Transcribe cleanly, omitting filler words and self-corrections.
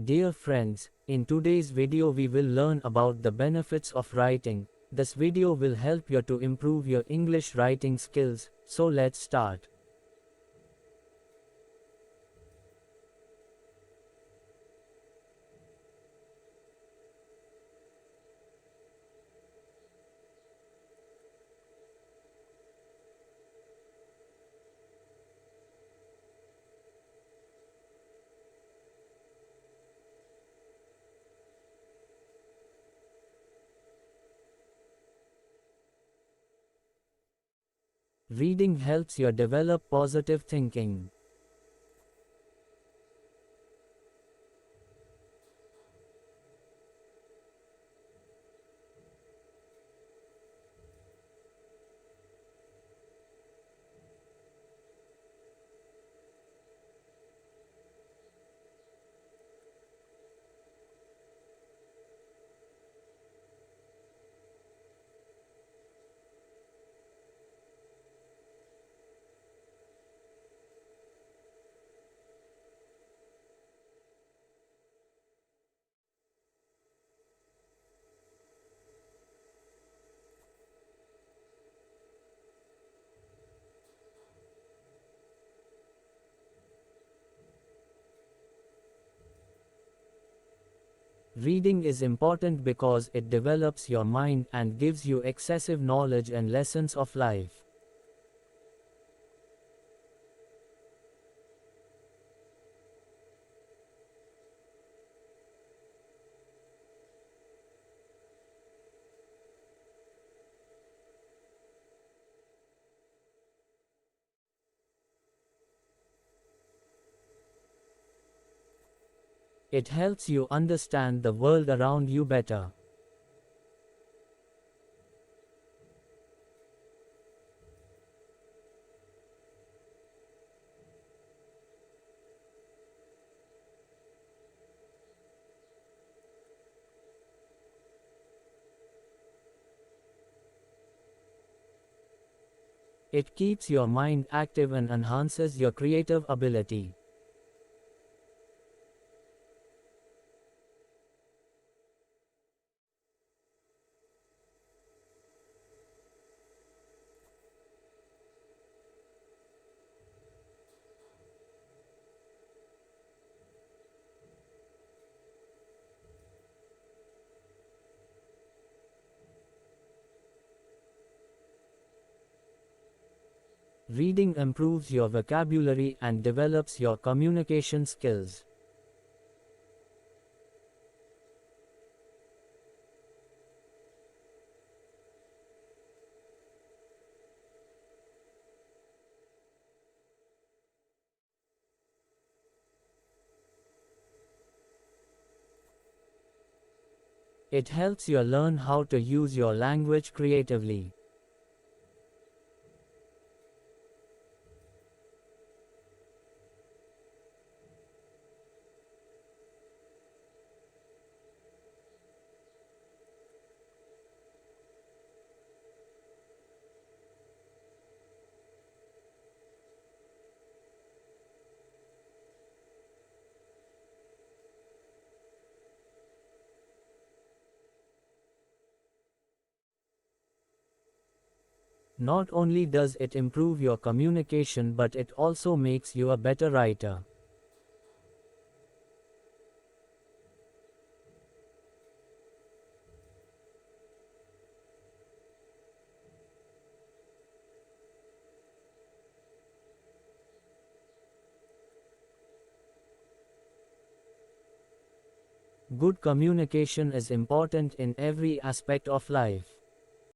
Dear friends, in today's video we will learn about the benefits of writing. This video will help you to improve your English writing skills, so let's start. Reading helps you develop positive thinking. Reading is important because it develops your mind and gives you excessive knowledge and lessons of life. It helps you understand the world around you better. It keeps your mind active and enhances your creative ability. Reading improves your vocabulary and develops your communication skills. It helps you learn how to use your language creatively. Not only does it improve your communication, but it also makes you a better writer. Good communication is important in every aspect of life.